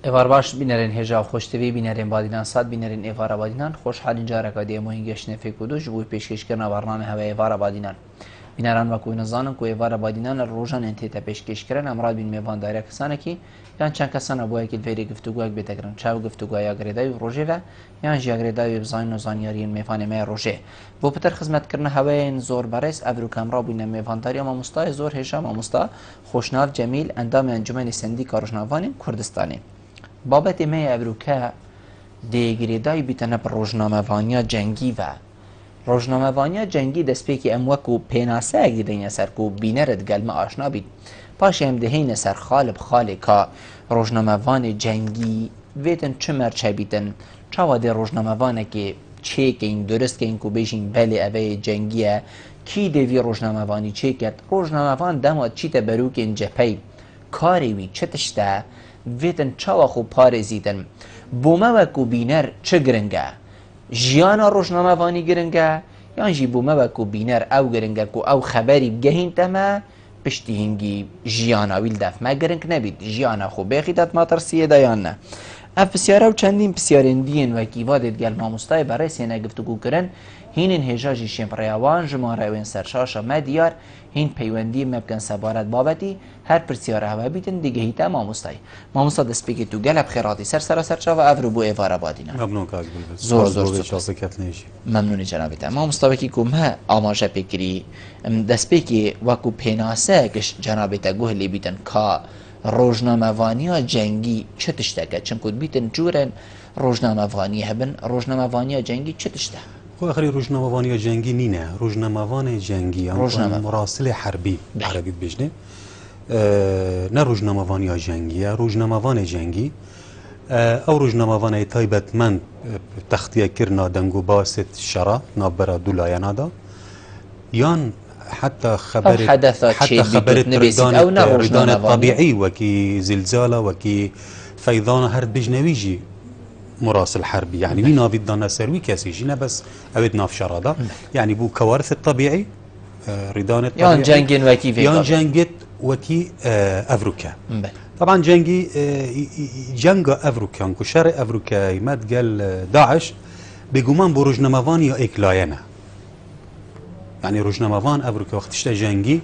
ایوار باش بینرین هجا خوشتوی بینرین بادینان صد بینرین ایوار بادینان خوشحال اینجا رکادی مهنگش نفیکودو جبوی پیشکش کردن برنامه هوا ایوار بادینان بینران و کوی نزانم کوی ایوار بادینان روزان انتیتا پیشکش کردن امراد بین میوان دایره کسانه کی یان چند کسان ابوی که ویری گفتگوی بتکرن چاو گفتگوی اگریدای روزه و یان جی اگریدای بزاین و زانیاری میوان می روزه بو پتر خدمت کردن هوای زور برس ابرو کامرا بین میوان داری اما مستا زور هجا اما مستا خوشناف جمیل اندام انجمن سندی کارشناوان کردستانی بابت می ابروکه دیگریدای بیتنه پر روزنامه‌وانیا جنگی و روزنامه‌وانیا جنگی دست پیکی اموکو پیناسه اگه دین سر کو بینرد گلم آشنا بید پاش هم دهین سر خالب خالی که روزنامه‌وان جنگی ویتن چمر چه بیتن چواده روزنامه‌وانه که چه که این درست که این کو بیشین بله اوه جنگیه کی دوی روزنامه‌وانی چه کرد روزنامه‌وان دماد چی تبرو که این جپی کاری وی چتشته ویتن چاوا خوب پارزیدن بومه وکو بینر چه گرنگه جیانا روشنامه‌وانی گرنگه یان جی بومه وکو بینر او گرنگه کو او خبری بگهین تمه پشتی هنگی جیانا ویل دف ما گرنگ نبید جیانا خوب بخیدت ما ترسیه دایان نه اف بسیاره و چندین بسیارندین و کیوادت گل ماموستای برای سینه گفتگو کرن هین هجاجی شمپریوان جماره و سرشاشا مدیار هین پیوندی مبکن سبارت بابتی هر پرسیاره هوا بیتن دیگه هیتا ماموستا دست بگی تو گل بخیراتی سر چا و افرو بو ایوارا بادینا ممنون که از بلبس زور ممنونی جنابیتا ماموستا بکی که مه آماجه بکری دست بگی وکو پیناسه کش جنابیتا گوهلی بیتن که روزنامه‌وانی جنگی چه تشته چون کد بیتن جورن روزنامه‌وانی هبن روزنامه‌وانی جنگی چه تشته خو آخری روزنامه‌وانی جنگی نینه روزنامه‌وان جنگی مراسل حربی عربی بجنه نه روزنامه‌وانی جنگی روزنامه‌وان جنگی او روزنامه‌وان تایبەتمەند تەختیە کرنا دەنگ و باست شەڕە ناوبەرە دوو لایەنادا یان حتى خبرت ريدان الطبيعي وكي زلزالة وكي فيضان هرد بجنويجي مراسل حربي يعني مين نافي دانا سروي كاسي جينا بس أبد ناف شرادا يعني بو كوارث الطبيعي ريدان الطبيعي يان جنجين وكي يان جنجت وكي أفروكا طبعا جنجي جنجا أفروكا كشار أفروكا مات قال داعش بيقومان بروجنامافان يا إكلاينا يعني روزنامه‌وان أفريقيا وقتشتا جنگي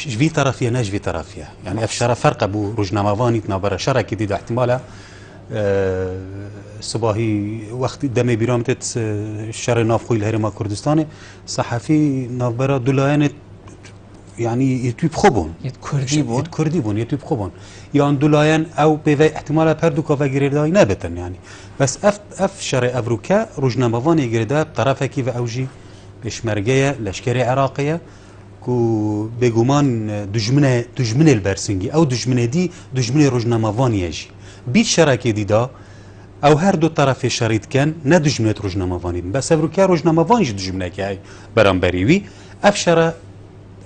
جوي طرفية نجوي طرفية يعني أفشارة فرق بو روزنامه‌واني تنابرة شرع كديد احتمالا صباحي وقت دمي بيرامتت الشر نافخوي الهرم كردستاني صحفي نابرة دولاينت يعني يتوب خبون يتوب خبون يعني دولاين أو بذي احتمالا بردوكا وغيرداي نابتن يعني بس اف شرع أفريقيا روزنامه‌وان يجردا بطرفه كيف أوجي اشمرگه لشکر عراقیه کو بگومان دجمن البرسنگی او دجمن دی دجمن روزنامه‌وانی جی بیت شراکه دیدا او هر دو طرف شريط كان نه دجمنت روزنامه‌وانی بس افریقا روزنامه‌وانی دجمنه که برانبریوی افشره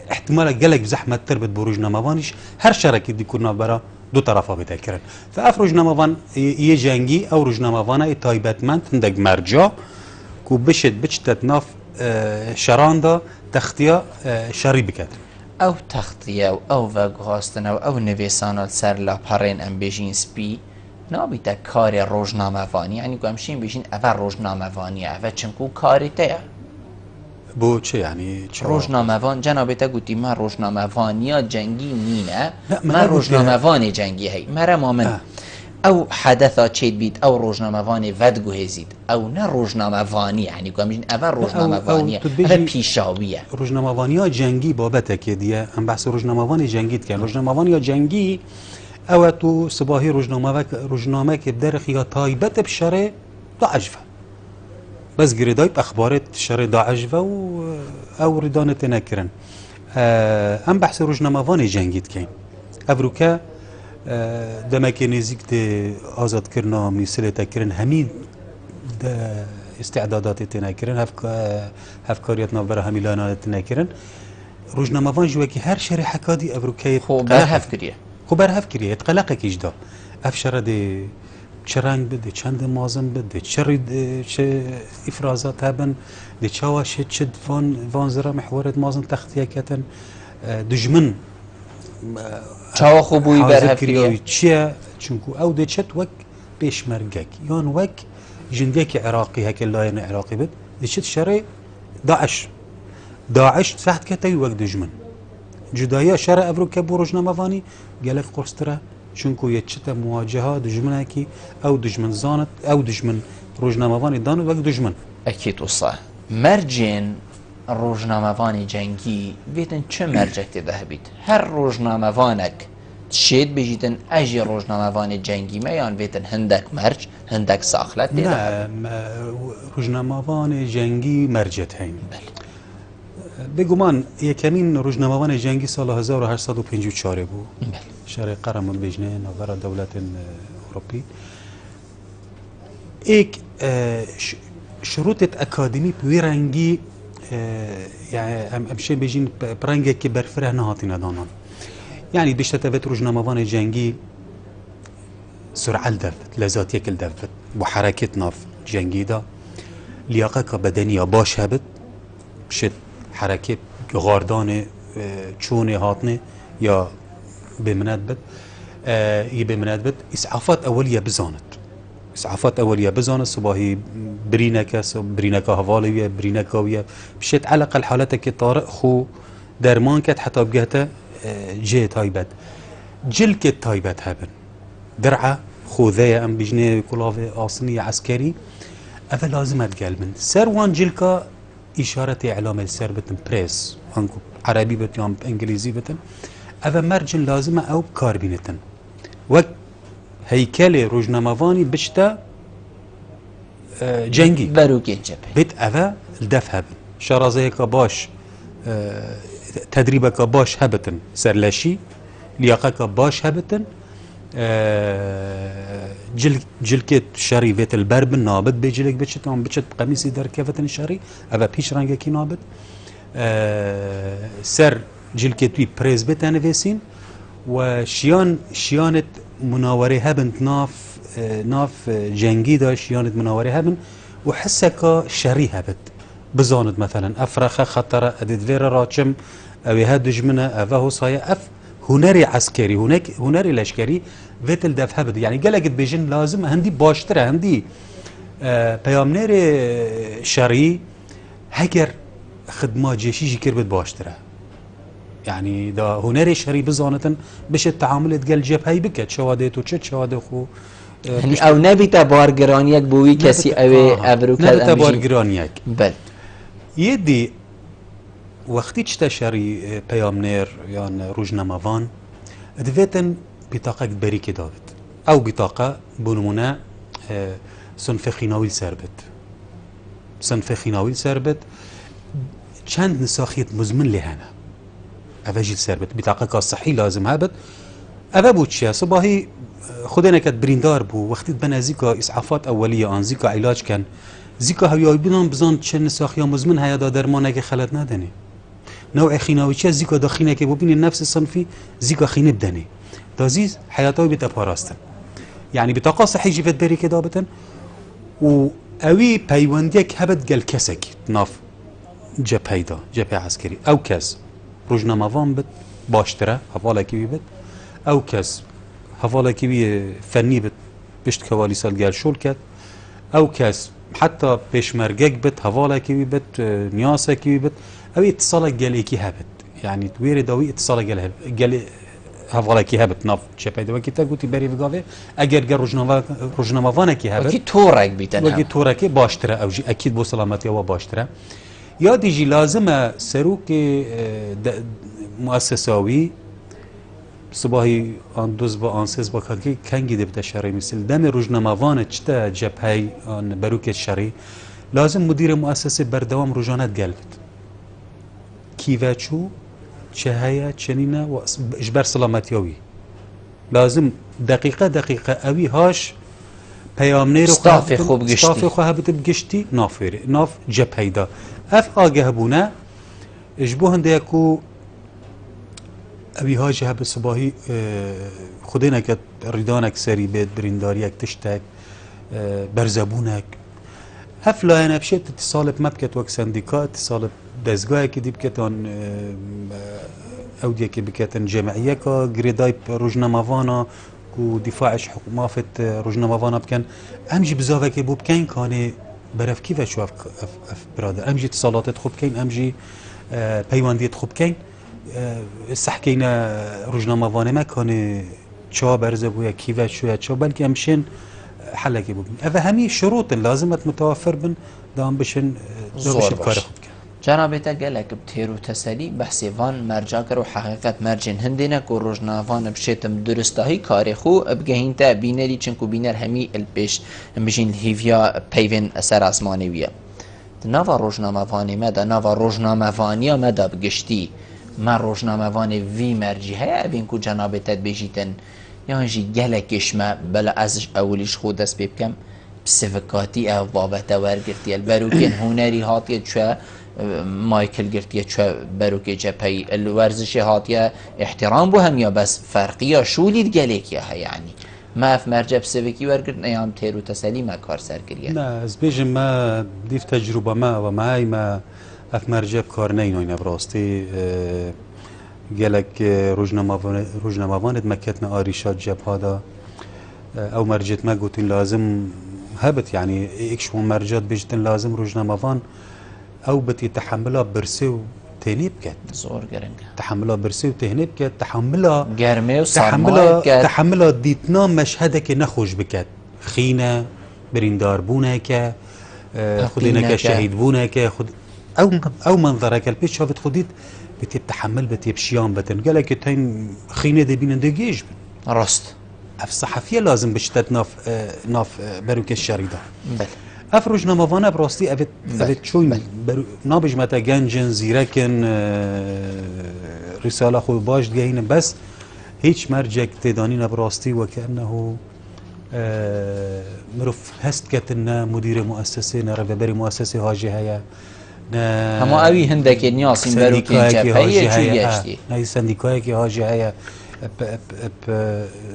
احتمال گلک زحمت تر بد روزنامه‌وانیش هر شراکه دی کنا برا دو طرفا بتکرن فاف روزنامه‌وان یه جنگی او روزنامه‌وان تایبەتمەند هندگ مرجع کو بشتت ناف شراندا تختیا شری بکد او تختیا او وگهاستن او نویسان سر لاپارین ام بیشین سپی نابیتا کار روزنامه‌وانی یعنی گمشین بیشین اول روزنامه‌وانی اول چنکو کاری تیا بو چه یعنی روزنامه‌وان جنابیتا گویی ما روزنامه‌وانی جنگی نینه ما روزنامه‌وان جنگی هی مرا مؤمن او حدثا چید بید او روزنامه‌وانی ود گوهزید او نه روزنامه‌وانی یعنی گمشین اول روزنامه‌وانی اول پیشاویه روزنامه‌وانی جنگی بابت که دیه هم بحث روزنامه‌وان جنگی کن روزنامه‌وانی جنگی او تو صباحی روزنامه که بدرخ یا تایبت بشره داعش بس گریدای اخبارات شر داعش و او ردانت نکرن هم بحث روزنامه‌وان جنگی کن افریقا دمك نزيك دي آزاد كرنا مثل تكرن همي استعدادات تناكرن هفكارياتنا برا هميلانا تناكرن روزنامه‌وان جواكي هر شر حكادي افريقيا خبر هفكريه يتقلق كيجدا افشر دي چرنگ بده چند مازن بده چه افرازات هبن دي چاواش چد وان زرا محورت مازن تختيه كتن دجمن چاو خوبوی بر هفریه چیه چونکو او دچت وک پیشمرگک یان وک جندك عراقي هيك اللاين عراقي بد دشت شري داعش تحت كتاي وقت دجمن جدايا شرع افريقيا بورجنا مافاني قالك قرسترا شنكو يتشتا مواجهه دجمناكي او دجمن زانت او دجمن روجنا مافاني دان وقت دجمن اكيد وصح مرجين روجنا مافاني جنگي بيتن چه مرجك تذهبيت هر روجنا مافانك تشيد بيجيتن اجي روجنا مافاني جنگي ما يان بيتن هندك مرج هندك ساخلت لا روجنا مافاني جنگي مرجت هين بگومان یکمین روزنامه‌وان جنگی سال 1854 بود. شهر قرمان بجنه نوار دولت اروپی. یک شروط اکادمی پیرنگی یعنی امشه بجین پرنگی که برفره نهاتی ندانن. یعنی بیشتر تبت روزنامه‌وان جنگی سرعت دفت، لذات یک دفت و حرکت ناف جنگی دا لیاقت بدنی باش هبت شد حركة غاردان چون هاتنه یا بمناد بد بمناد بد اسعافات اوليه بزانت صباحي برينكا هواليه برينكاويه بشت على الاقل حالتك طارئ خو درمان كت حتى بقهته جي تايبت جلك تايبت هبن درعه خوذيه ام بجنيه كلافه اصنيه عسكري افا لازم تقلبن سروان جلكا إشارة إعلام السر بتن بريس أنكو عربي بتن إنجليزي بتن أفا مرجن لازمة أو كاربينتن وك هيكل روجنامافاني بشتا جنگي بروكي جبهة بيت أفا الدف هبن شرازيك باش تدريبك باش هبتن سرلاشي لياقك باش هبتن جلكت شري بيت البرب نابت بيجلك بتشت عم بتشت قميصي در كفتن شري أبا بيش رنجة كي نابت سر جلكت بي بريز بيت أنفيسين وشيانت مناورة هبنت ناف جنگي دا شيانت مناورة هبن وحسكا شري هبت بزاند مثلا أفرخ خطر أدد فيرا راتشم أو هادج منها أفاهو صايا هنري عسكري هنري لشكري فيتل دف هبد يعني قالك بيجن لازم هندي باشتره هندي بيامنير شرعي هكر خدمات جيشي كربت باشتره يعني دا هنري شرعي بزانتن بش التعامل تقل جبهي بكت شواديت وشت شواده خو يعني او نبي تبارگرانيك بوي كسي اوي ابروكا نبي تبارگرانيك بل يدي وقتی تشتري بيامنير يعني روزنامه‌وان دویتن بطاقه بريكي داوت او بطاقه بنمونه صنف خیناویل سربت چند نساخيت مزمن لهنا افاجيل سربت بطاقه صحي لازم هابت افا بوتشيا صباحي خدنا كت بريندار بو وقتی بنازيكا اسعافات اوليه ان زيكا علاج كان زيكا هيا بنان بزان چند نساخيا مزمن هيا دا درمانه که خلط ندني نوع خيناوي چه زيكا داخينه که ببين نفس الصنفي زيكا خينه بدني تازيز حياتوي بتباراستن يعني بطاقه صحي جيفت بري كده بتن و اوي بيونديك هبت قال كسك ناف جبهه عسكري او كاس روزنامه‌وان بت باشتره حواله كي بت او كاس حواله كي فني بت بشت كوالي سال قال شول كات او كاس حتى بيشمرجك بت حواله كي بت نياسه كي بت او اتصال قال كي هبت يعني تويري داوي اتصال قال هفولا كي هبت ناف شبه دو كي تقولي بري فيغافي اگر گر روزنامه‌وان كي هبت وكي تورك بيتنها وكي تورك باشتره او جي اكيد بو سلامتي و باشتره يا ديجي لازم سروك مؤسساوي صباحي ان دوز با انسز با كي كانجي دبت شري مثل دم روزنامه‌وان چتا جبهه ان بروك الشري لازم مدير مؤسسه بردوام روزانات قلبت كيفاتشو شهاية شنينة وإجبار سلامتيوي لازم دقيقة أوي هاش بيامنير ستافي خوب قشتي ستافي خو هبت بقشتي نافيري ناف جب هيدا أف آجه بونا إجبوهن ديكو أوي هاش هب صباحي خدينا كت ريدانك سري بيت برينداريك تشتك برزبونك هف لا أنا بشيت اتصال بمبكت وك سنديكات اتصال دزگاه که دیب که تان اوديه كي بكاتن جمعيه كا جريداي روجنامافانا كو دفاعش حقوق مافت روجنامافانا بكن امجي بزاف كي بو بكين كان برف كيف شو اف برادر امجي اتصالات خوب كين امجي پیوندی خوب کن سحکینا روزنامه‌وانه ما کنه چه برزه بویا کیوه شویا چه بلکه همشین حلقه بودن. اوه همی شروط لازمت متوفر بن دام بشن زور کار خوب کن. جنابت گلک بتیرو تسلی بحثی وان مرجع کرو حقیقت مرجن هندینه که روزنامه‌وان بشتم درستهی کاری خو بگهین تا بینری چنکو بینر همی الپیش همشین هیویا پیون اثر آسمانیه. نوا روزنامه‌وانی مدا نوا روزنامه‌وانی مدا بگشتی ما روزنامه‌وانی وی مرجعه ابین کو جنابت بیشتن یا هنجی گلکش ما بلا ازش اولیش خود دست بکم بسفکاتی او بابت ورگرتی البروکن هنری هاتیه چه مایکل گرتیه چه بروکی جپی الورزش هاتیه احترام بو هم یا بس فرقیه شولید گلکیه یعنی ما اف مرجع بسفکی ورگرت نیام تیرو تسلی ما کار سر کریه نه از بیشم ما دیف تجربه ما و معای ما اف مرجع کار نینوینه براستی گلک روزنامه‌وانت مکتنا آریشات جبهادا او مرجعت ما قلتين لازم هبت يعني اكشو مرجعت بيجتن لازم روزنامه‌وان او بتي تحملها برسي وتهني بكت زور قرنگ تحملها برسي وتهني بكت تحملها گرمه و سرمایه بكت تحملها ديتنا مشهدك نخوش بكت خينه بريندار بونك خدينك شهيد بونك خد او منظرك البيش شافت خديت بتتحمل بتبشيان بتن قال لك تين خينه دي بين دقيج راست اف صحفيه لازم بشتت ناف بروك الشريده بل اف روزنامه‌وانه براستي افت شوين نابج متى جنجن زيركن رساله خو باش جاين بس هيج مرجع تدانين براستي وكانه مرف هست كتنا مدير مؤسسه نرببري مؤسسه هاجي هيا هما اوی هندکی نیاسیم برو که جبهه چی گشتی نه سندیکایی که هاجی هیا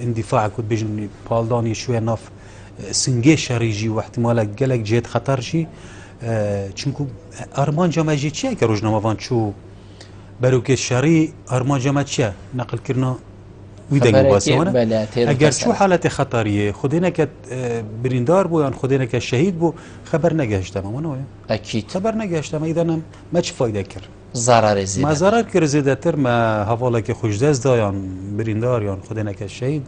اندفاع کد بجن پالدانی شوی ناف سنگه شریجی و احتمال گلک جهت خطر شی چونکو ارمان جامعه جی چیه که روزنامه‌وان چو برو که شری ارمان جامعه چیه نقل کرنا ویدنگ مباسمانه اگر چو حالت خطریه خودینه که بریندار بو یا خودینه که شهید بو خبر نگهشتم اما اکید خبر نگهشتم ایدانم ما چه فایده کرد ضرر زیاده ما ضرر کرد زیاده تر ما حواله که خوش دست دایان بریندار یا خودینه که شهید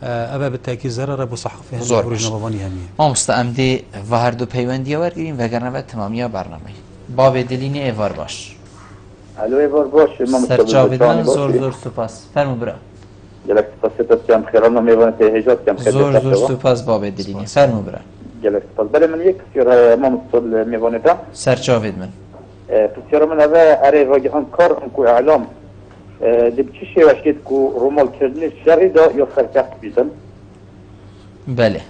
اوه به تاکی ضرر بو صحافی همه روزنامه‌وانی همیه ما مستعمده و هر دو پیوندی آورگیریم وگرنه و تمامی برنامه باب دلینی ایوار باش الو ایوار باش سرچاویدن زور سپاس فرمو برا جلک سپاس هم خیران میوانه تهیجات کم زور سپاس باب دلینی فرمو برا جلک سپاس بله من یک بسیار ما مصطل میوانه تا سرچاوید من بسیار من اوه اره واجهان کار انکو اعلام دب چی شیوش کید که رومال کردنی شری دا یا سرکفت بیدن بله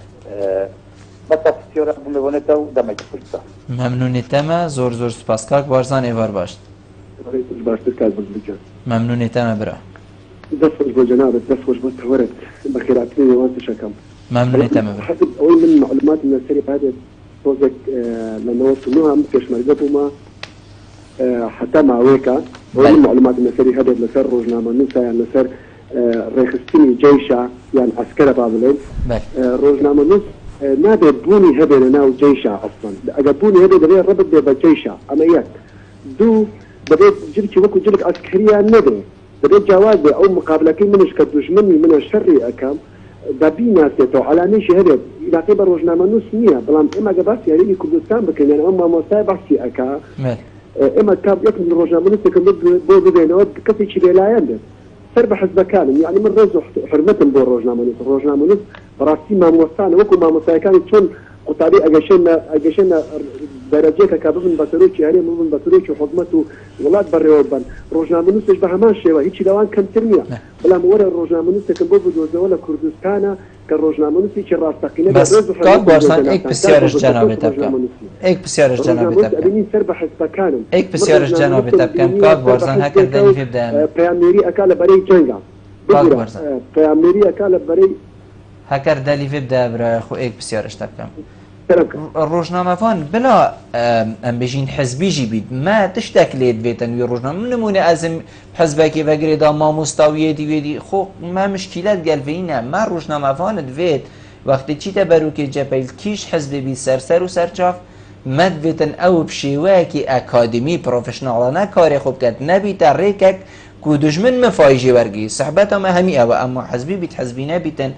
مثلا بسیار میوانه تا و دمک پلیسا ممنونیتم زور سپاس کاک بارزان ایوار باش باشتر كاز بالبجان ممنونیتم برا دفوش بجنابك دفوش بتورد بخيراتني وانت شكم ممنونیتم برا حسب اول من معلومات من السري هذا توزك لما وصلوها مكش مرقبوا ما حتى مع ويكا اول معلومات من السري هذا لسر روزنامه نوسا يعني لسر ريخستني جيشا يعني عسكرة بابلين روزنامه نوس نادر بوني هذا ناو جيشا اصلا اجابوني هذا دليل ربط بجيشا اما اياك دو بدأت جبت وكو جلك عسكرية ندري بدأت جوازي أو مقابلة منش كدوش مني من الشر أكام دابي ناس يتو على نيشي هذا إذا قيب روزنامة نص مية بلام إما قباسي يعني كردستان بكن يعني أما موساي بحسي أكا إما كاب يكمل روزنامة نص يكون بو بينود كسي شي بيلايان سرب حزب كان يعني من رزو حرمتهم بو روزنامة نص براسي ما موسانا وكو ما موساي كان تشون قطاري أجشنا درجة كابن بطروچي هري من بطروچي حكومته ولاد بري وبن روزنامه نوس بهمان شيء هيك لوان كم ترميه بلا مورا روزنامه نوس كان بوجود ولا كردستان كان روزنامه نوس شي راستقينه بس كان بارسان ايك بسيارش جناب تبكم ايك بسيارش جناب تبكم ابني سرب حسب كانوا ايك بسيارش جناب تبكم كان بارسان هكذا دني في بدايه بريميري اكل بري جنگا كان بارسان بريميري اكل بري هكذا دلي في بدايه برا اخو ايك بسيارش تبكم الروجنامه فان بلا ام بيجين حزبي جيبيد ما تشتكليت بيتن روجنامه من نمونه ازم حزبك بغريدا ما مستويه دي خو ما مشكلات قال فينا ما روجنامه فان دفيت وقتی چی تبروکی جبهه کیش حزب بی سر و سرچاف مد بیتن او بشیوه کی اکادمی پروفشنالانه کاری خوب کرد نبیت ریکک کو دشمن مفایجی ورگی صحبت ما همی او اما حزبی بیت حزبی نبیتن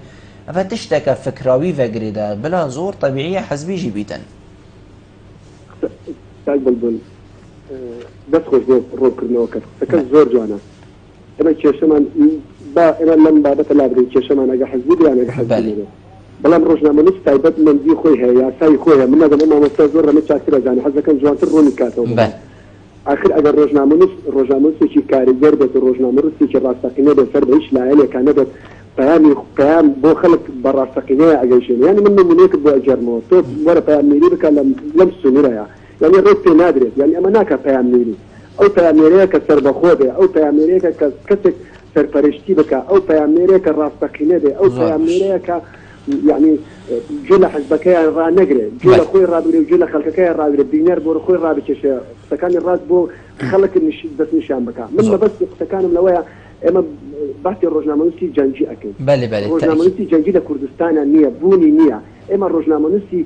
اما تشتک فکراوی وگریده بلا زور طبیعی حزبی جی بیتن سال بلبل بس خوش رو کرنو کرد فکر زور جوانا اما چشمان با اما لم بابت لابری چشمان اگه حزبی بیان اگه حزبی بلام روزنامه نووس تایبەت منزی خۆی هەیە یاسای خۆیە من نەدەم مامۆستا زۆر لەمە چاکترە زانێ حەزەکەم جوانتر ڕوونی کاتەوە آخر ئەگەر ڕۆژنامەنووسێکی کاریگەر بێت و ڕۆژنامەنووسێکی ڕاستەقینە بێت سەر بە هیچ لایەنێکا نەبێت پەیام بۆ خەڵک بە ڕاستەقینەیە ئەگەیشێنێ یعنی من نمونەیەکت بۆ ئەجێڕمەوە تۆ وەرە پەیامنێری بکە لەم سنوورەیە یعنی ڕێک پێ نادرێت یعنی ئەمە ناکە پەیامنێری ئەو پەیامنێرەیە کە سەربەخۆ بێ ئەو پەیامنێرەیە کە کەسێک سەرپەرشتی بکە ئەو پەیامنێرەیە کە ڕاستەقینە بێ ئەو پەیامنێرەیە کە يعني جل حزبك را نقري جل خوي رابي وجل خلكك رابي دينار بور خوي رابي كش سكان الراس بو خلك بس نشان بكا من بس سكان ملويا اما بحث الروجنامنوسي جنجي اكيد بله الروجنامنوسي جنجي لكردستان نيه بوني نيه اما الروجنامنوسي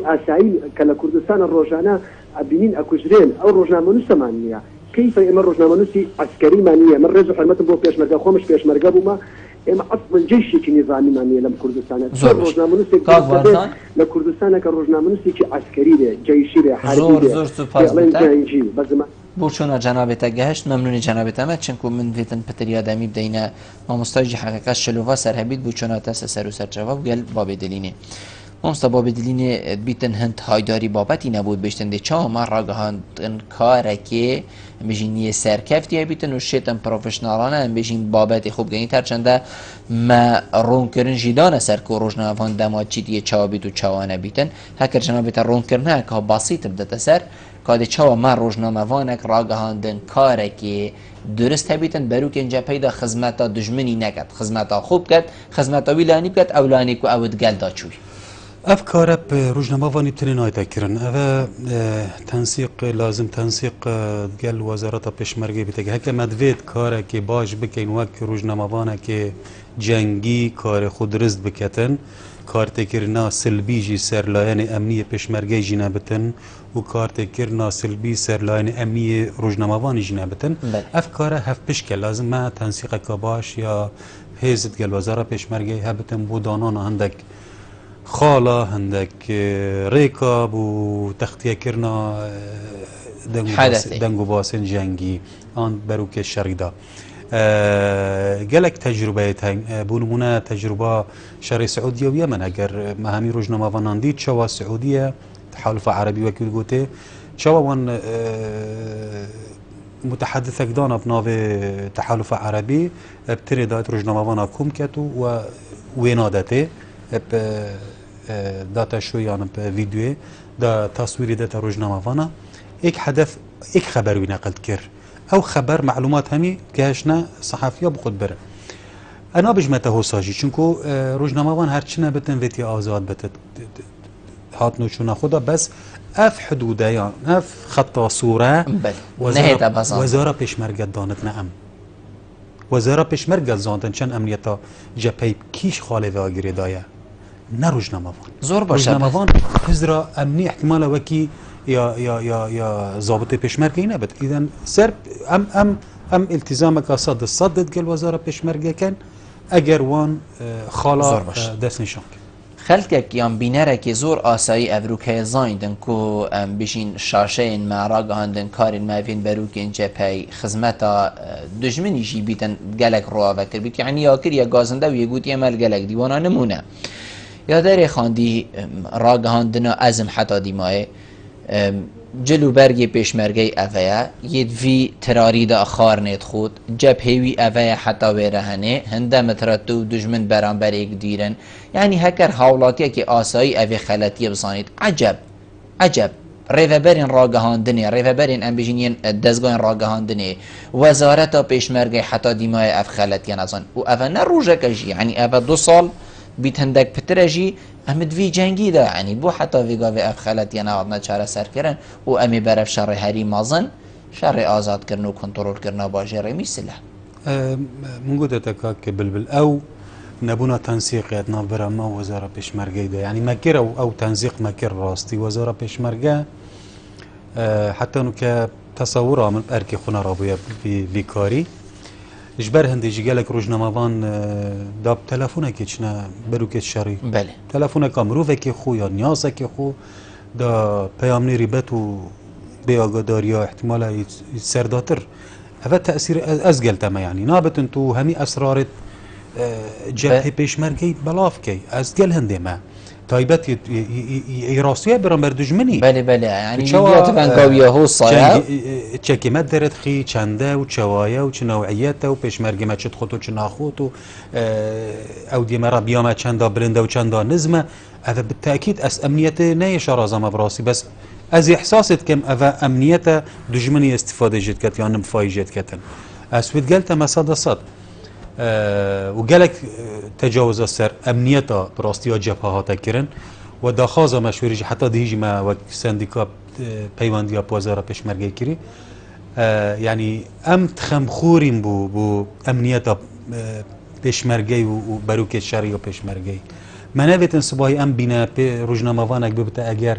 اسايل كلا كردستان الروجانا ابنين اكوجرين او الروجنامنوسي مانيه كيف اما الروجنامنوسي عسكري مانيه من رزق حرمته بو بيش مرقا خومش بيش مرقا بما اما اصلا جيش نظامي مانيه لم كردستان الروجنامنوسي لكردستان كالروجنامنوسي عسكري جيشي حربي زور سپاس بوشونا جنابتا گهشت ممنون جنابتا ما چنکو من ویتن پتر یادمی بدینا ما مستاجی حقیقت شلووا سرهبید بوشونا تاس سر و سر جواب گل باب دلینه مامستا باب دلینه بیتن هند هایداری بابتی نبود بشتن ده چا ما راگهان کاره که بجینی سرکفتی بیتن و شیطن پروفشنالانه بجین بابتی خوب گنی ترچنده ما رون کرن جیدان سر که روزنامه‌وان دماد چیدیه چا بیت و چاوانه بیتن هکر جنابتا رون کرنه که بسیط بدت سر که چاوا ما روزنامه‌وانک راگهاندن کاره که درست هبیتن برو که اینجا پیدا خدمتا دشمنی نکرد خدمتا خوب کرد خدمتا ویلانی کرد اولانی که اود گل داچوی افكار بروجنامه بترين تكرن هذا تنسيق لازم تنسيق قال وزاره بشمرگي بتاع هكا مدفيت كاره كي باش بكين وك روجنامه كي جنگي كار خود رزد بكتن كار تكرنا سلبي جي سر لاين امنيه بشمرگي جنابتن و كار تكرنا سلبي سر لاين امنيه روجنامه جنابتن افكار هف بشكل لازم ما تنسيق كباش يا هيزت قال وزاره بشمرگي هبتن بودانان عندك خاله عندك ريكاب وتختيه كرنا دنگو باسن جنگي عند بروك الشريدة قالك تجربة بونمونا تجربة شري سعودية ويمن اگر مهامي روجنامه فناندي تشوا سعودية تحالف عربي وكيل قوتي تشوا وان متحدث دانا بناوي تحالف عربي بتري دات روجنامه فانا كومكتو وينادته داتا شو يعني بفيديو دا تصوير داتا روجنامه فانا ايك هدف ايك خبر ونقلت كر او خبر معلومات همي كاشنا صحفيه بخد بره انا بجمته هو ساجي چونكو روجنامه فان هرچنا بتن فيتي آزاد بتت هات نوشونا خدا بس اف حدوده يعني اف خط صوره وزاره پشمرگه دانت نعم وزاره پشمرگه زاندن چن امنیتا جبهه کیش خاله و آگیری دایه نه روزنامه وان زور باشه روزنامه وان حزر امنی احتمال وکی یا ضابط پشمرگه نبود اذا سر ام التزامك صدد قال وزاره پشمرگه کن اگر وان خاله دست نشان خلقك يام بينارك زور آسایی افروکه زایندن کو بشین شاشه معراج هندن کار ما فين بروکن جبهه خدمتا دشمنی جی بیتن گلک رو وکر بیت یعنی یاکر یا گازنده و یگوت یمل گلک دیوانا نمونه یا داری خاندی راگ هندنا ازم حتا دیمای جلو برگی پیشمرگی اویا ید وی ترارید آخار نید خود جبهوی اویا حتا ویرهنه هنده متراتو دجمن برانبر ایک دیرن یعنی هکر حولاتیه که آسایی اوی خلطیه بسانید عجب ریوبرین راگهاندنه ریوبرین امبیجینین دزگاین راگهاندنه وزارتا پیشمرگی حتا دیمای اف خلطیه نزان و اوه نه روژه کجی یعنی اوه 2 سال بیت هندک پترجی امد وی جنگی دا یعنی بو حتی ویگا و افخالت یا نهادنا چاره سر کرن و امی برف شر هری مازن شر آزاد کرن و کنترل کرن باجه رمی سله من قلت که بلبل او نبونا تنسيقات نابرا ما وزارة بيشمرقة ده يعني مكر أو تنسيق مكر راستي وزارة بيشمرقة حتى انه كتصورها من اركي خونا رابويا بكاري اجبر هندي جي قالك روجنامافان داب تلفونك يشنا بروكت شري بله تلفونك مروفك خو يا نيازك خو دا بيامني ريبتو بياغداريا احتمالا سرداتر هذا تأثير ازقل تما يعني نابت انتو همي اسرارت جبهه پیشمرگی بلاف کی از گل هنده ما تایبت راسیه برام بردجمنی بله یعنی جویات بنگاویه هو صایا چکی مد درد خی چنده و چوایا و چه نوعیت و پیشمرگی ما چه خود و چه ناخود و او دی مرا بیام چنده برنده و چنده نظمه هذا بالتأكيد از امنیت نیش رازم براسی بس از احساست کم اوه امنیت دجمنی استفاده جد کت یا نمفای جد کتن اسود قلت مساد صد وقالك تجاوز السر امنيتها براستيا جبهه تكرن وداخازه مشوري حتى ديجي ما وك سنديكا بيوانديا بوزاره بشمرگي كري يعني ام تخمخورين بو امنيتها بشمرگي وبروك الشرعي وبشمرگي منافت صباحي ام بنا روجنامه‌وانك ببتا اگر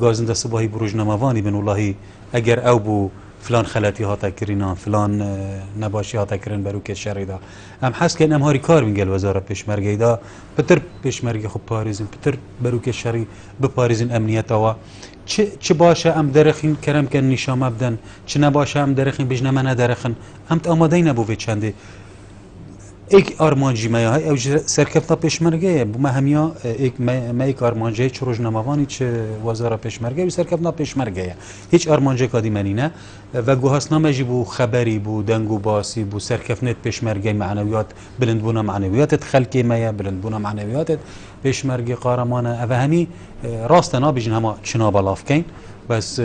گازنده صباحي بروجنامه‌واني بن والله اگر او بو فلان خلاتي هاتا كرينا فلان نباشي هاتا كرين بروك الشرعي دا ام حس كان ام هاري كار من قال وزاره بيشمرگي دا بتر بيشمرگي خو باريزن بتر بروك الشرعي بباريزن امنيته و چه باشه ام درخين كرم كان نشام بدن چه نباشه ام درخين بجنا من درخن ام آماده نبو في چنده ایک آرمانجی میای او سرکفتا پیشمرگه بو همیا ایک ما ایک آرمانجی چه روزنامه‌وانی چه وزاره پیشمرگه و سرکفتا پیشمرگه هیچ آرمانجی کادی منی نه و گوهاسنامه جی بو خبری بو دنگو باسی بو سرکفنت پیشمرگه معنویات بلندبونا معنویات خلقی میا بلندبونا معنویات پیشمرگه قهرمانه و همی راست نابجن هما چنا بالاف کین بس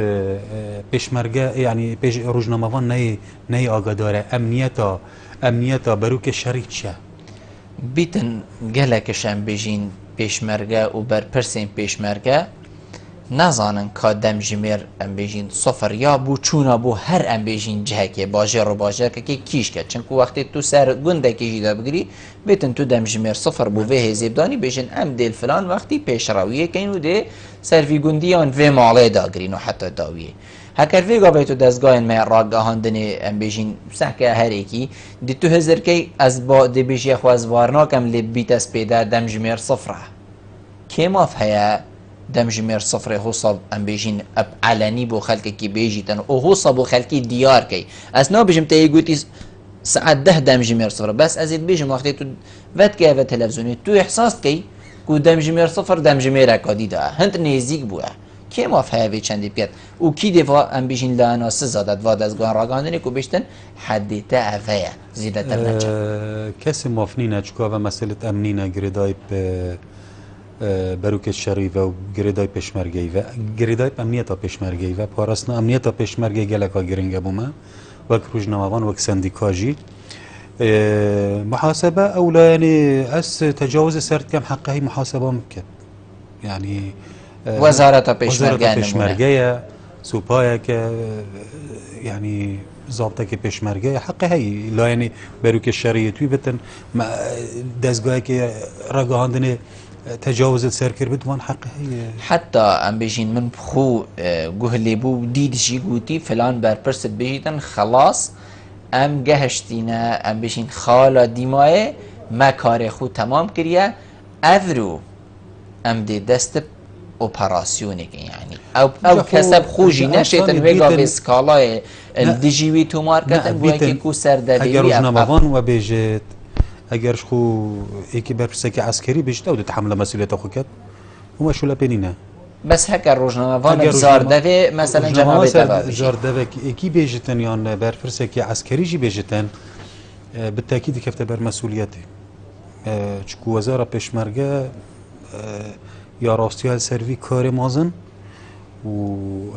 پیشمرگه یعنی روزنامه‌وان نه آگاداره امنیتا بروک شریک چه بیتن گلکشم بجین پیشمرگه و برپرسین پیشمرگه نزانن که دم جمیر ام بجین صفر یا بو چونا بو هر ام بجین جه که باجه رو باجه که کیش کرد چنکو وقتی تو سر گنده که جیده بگیری بیتن تو دم جمیر صفر بو وه زیبدانی بجین ام دیل فلان وقتی پیش رویه که اینو ده سروی گندیان و ماله داگرین و حتی داویه هکر ویگا بیتو دستگاه ما راگاهاندنی ام بجین سحکه هر ایکی دی تو هزر که از با دی بجی خو از وارناکم لی بیت از پیدا دم جمیر صفره که ماف هیا دم جمیر صفره حساب ام بجین اب علنی بو خلقی کی بیجیتن او حساب بو خلقی دیار کی از نو بجم تی گوتی ساعت 10 دم جمیر صفره بس از بجم وقتی تو وقت که و تلویزیونی تو احساس کی کو دم جمیر صفر دم جمیر کادی دا هند نزدیک بوه که ماف هیوی چندی بیاد او کی دفاع ام بیشین لعنت زادت واد از گان راگاندنی کو بیشتن حدیت اویا زیده تر نچه کسی مافنی نچکا و مسئله امنینه گریدای بروک شریف و گریدای پشمرگی و گریدای امنیت پشمرگی و پاراسنا امنیت پشمرگی گلکا گرینگه بومه وک روزنامه‌وان وک سندیکاجی محاسبه اولا يعني اس تجاوز سرت كم حقه محاسبه ممكن يعني وزارة بيشمرگه سوبايا ك يعني ضابطه بيشمرگه حقه هي لا يعني بروك الشرعيه توي بتن دزگاه که رگاهاندن تجاوز سرکر بدوان حقه هي حتى ام بيجين من بخو گهلی بو دید جي گوتی فلان برپرست بيجيتن خلاص ام گهشتینه ام بشین خالا دیمایه ما کار خود تمام کریه افرو ام دی دست اپراسیونه که یعنی او کسب خوشی نشیتن ویگا به سکالای الدیجیوی تو مارکتن بوی که کو سردویی اگر روزنامه‌وان و بیجت اگر خو ایکی برپرسکی عسکری بیجت او تحمل مسئولیت خو کرد و شو لپنینه بس هکر روزنامه‌وان زاردوی مثلا جناب تبابی زاردوی کی بیجتن یا برپرسکی عسکری جی بیجتن بالتأكيد كيف تبر مسؤوليته چکو وزارة پشمرگه یا راستیال سروی کار مازن و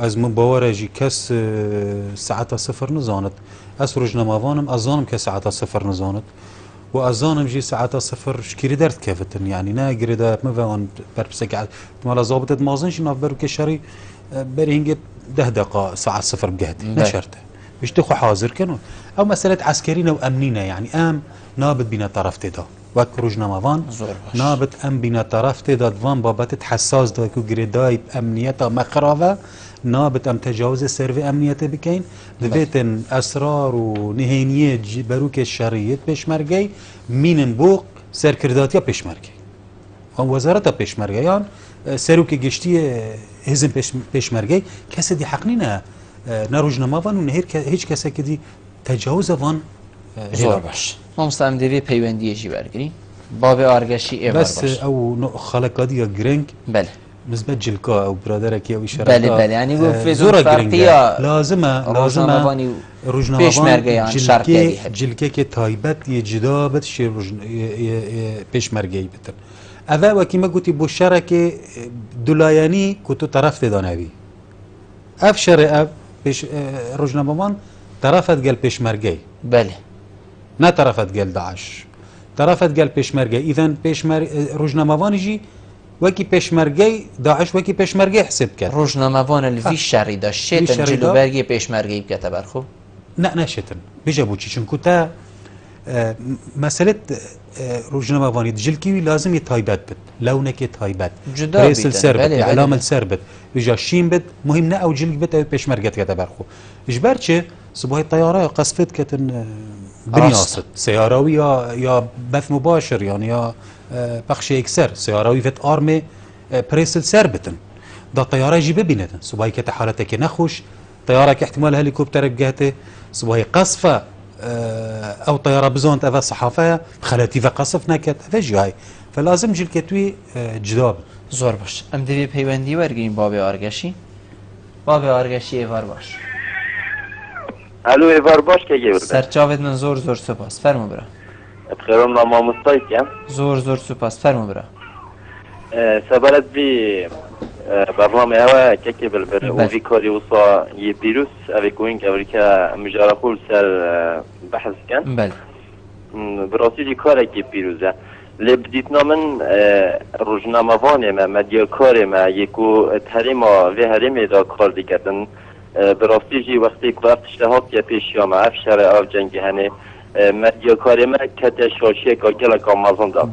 از من باور جی کس ساعت صفر نزاند از روزنامه‌وانم ازانم که ساعت صفر نزاند وأظن جي ساعات صفر شكيري درت كافتن يعني ناقري دا مفان بربسك مالا ظابطة مازنش نافبرو كشري برينج 10 دقائق ساعة صفر بجهد نشرته بيشتخوا حاضر كانوا أو مسألة عسكرينا وأمنينا يعني نابت بينا طرف تدا وك روجنا مافان نابت بينا طرف تدا فان بابت حساس دا كو جريداي بأمنيتا مخرافة نابت تجاوز السيرفي أمنيته بكين دبيتن أسرار ونهينيات بروك الشريط بيشمرجي مين بوق سركرداتيا بيشمرجي أو وزارة بيشمرجي يعني سروك جشتي هزم بيشمرجي كسر دي حقنينا نروجنا مافان ونهير هيج كسر كدي تجاوز فان زور باش مامستا ام دي في پیوندی جی برگرین باب آرگشی ایوار باش بس او خلقادی یا گرنگ بله نسبت جلکا او برادرکی او اشارات بله بله يعني في زور فرقية لازمه روجنامه پیش مرگه شرقی جلکه که تایبت یه جدابت شیر پیش مرگه بتن اوه وکی ما گوتی بو شرک دولایانی که تو طرف تدانوی اف شرع پیش روجنامه طرفت گل پیش مرگه بله نه طرفت گل داعش طرفت گل پیش مرگه ایذن روجنامه جی وکی پیشمرگی داعش وکی پیشمرگی حساب کرد روزنامه‌وان الوی شری داشت شیطان جلوبرگی پیشمرگی بکته برخو نه شیطان بیجا بوچی چون کتا مسئله روزنامه‌وانی جلکی لازم تایبت بد لونک تایبت پریسل سر بد علامه سر بد بیجا شین بد مهم نه او جلک بد پیشمرگی کته برخو اجبر چه صبح طیاره قصفت کتن بنیاست سیاراوی یا بث مباشر يعني یا بخش اكسر سياراوي فت ارمي بريسل سربتن دا طياره يجي ببينتن صباي كت حالتك نخوش طياره احتمال هليكوبتر بجهته صباي قصفه او طياره بزونت اذا صحافه خلاتي قصف نكت فجي هاي فلازم جل كتوي جداب زور باش ام دي پیوندی ورگین باب آرگشی ایوار باش الو ایوار باش که گیورده سرچاوت من زور سپاس فرمو برا بخيرون لما مستيقظ زور سپاس فرمو برا سبرت بي برنامج هوا كيكي بالبر وفي كوري وصا يبيروس avec وينك امريكا مجارة سر بحث كان بله براسي دي كارك يبيروزه اللي بديتنا من روجنامه وانه ما مديا كاري ما يكو تحريما في هرمي دا كار ديكتن براسي جي وقتی که اشتهات یا پیشیا ما افشار او جنگی هنه مدیا کاری ما کت شاشی که گل کامازون دا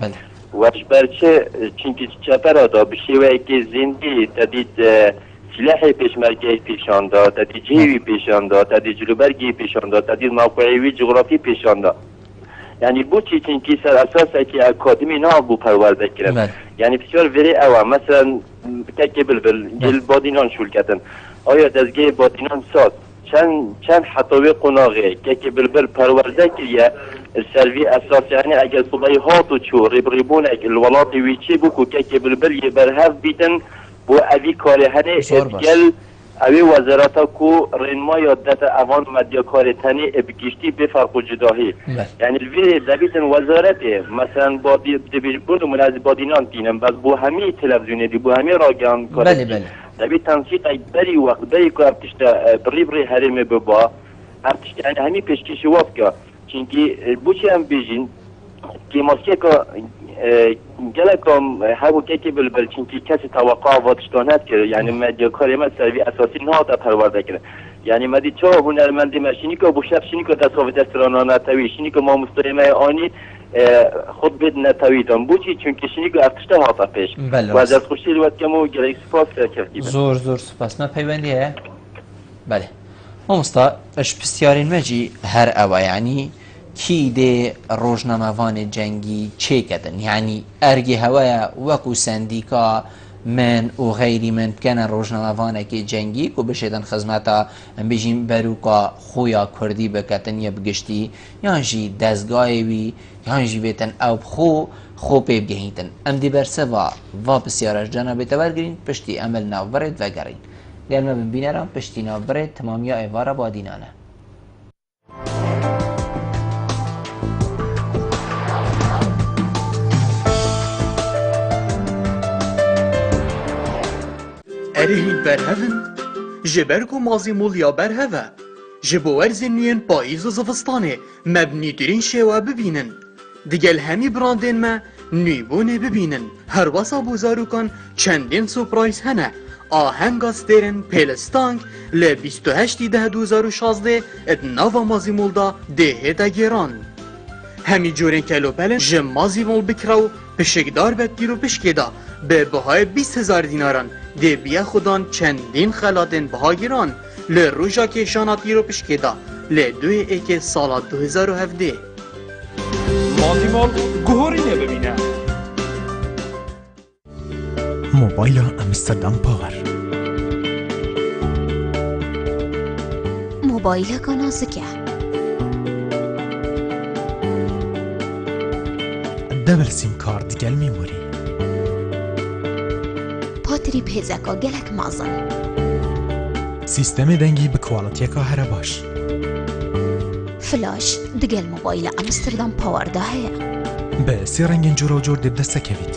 وش برچه چونکی چپر دا بشیوه که زندی تدید سلاحی پیشمرگی پیشان دا تدید جیوی پیشان دا تدید جلوبرگی پیشان دا تدید موقعیوی جغرافی پیشان دا یعنی بو چی چونکی سر اساس که اکادمی نا بو پرورده کرد یعنی بسیار وری اوا مثلا که بلبل گل بادینان شول کتن آیا دزگه بادینان ساد چند حطوی قناغه که بلبل پرورده کریه سروی اساس یعنی اگر صبحی هاتو چو ریبون اگر الولاتی ویچی بکو که بلبل یه برهف بیتن بو اوی کاره هنه ادگل اوی وزارتا کو رنما یادت اوان مدیا کاره تنی بگیشتی بفرق و جداهی یعنی الوی دبیتن وزارته مثلا بودو منازی بادینان دینم بس بو همی تلویزیونی دی بو همی راگان کاره بله دبی تنسیق ای بری وقت بری که ارتشتا بری هرم ببا ارتشتا یعنی همی پیشکشی وقت که چونکی بوچی هم بیجین که ماسکه که گلکم هاو که بلبل چونکی کسی توقع واتشتانت کرد یعنی مدیا کاری ما سروی اساسی نه تا پرورده کرد یعنی مدی چه هنرمندی ماشینی که بوشف شینی که تصاویر دسترانه نتوی شینی که ما مستقیمه آنی خود بد نتویدم بوچی چونکی شینی که ارتشته هاتا پیش و از خوشی الوقت که ما گلک سپاس کردیم زور سپاس ما پیوندیه بله مامستا اش بسیارین مجی هر اوا یعنی کی ده روزنامه‌وان جنگی چه کردن یعنی ارگی هوایا وکو سندیکا من و غیری من کن روزنامه‌وان که جنگی کو بشیدن خدمتا بجیم بروکا خویا کردی بکتن یا بگشتی یا جی دزگاهی وی یا جی بیتن او خو پی بگهیتن ام دی برسه و بسیارش جنابه تبرگرین پشتی عمل نوبرد و گرین گرمه ببینرم پشتی نوبرد تمامی ایوارا بادینانه ارهین برهفن جبرکو مازی مولیا برهفه جبو ورزنین پاییز و زفستانه مبنی ترین شوا ببینن دیگل همی براندین ما نیبونه ببینن هر واسا بوزاروکان چندین سپرایز هنه آهنگ استرن پلستانگ ل 28/10/2016 اد ناوا مازیمولدا ده دا گیران همی جورین کلوپلن جم مازیمول بکراو پشکدار بکیرو پشکدا به بهای 20,000 دیناران ده بیا خودان چندین خلاتن بها گیران ل روژا کشانات گیرو پشکدا ل 2 سال 2017 مازیمول گوهری نببینه موبایل امستردام پاور موبایل نازکه دبل سیم کارت گل میموری پاتری پیزکا گلک مازن سیستم دنگی به کوالیتی که هر باش فلاش دگل موبایل امستردام پاور ده هیا به سی رنگین جور و جور دب دست کوید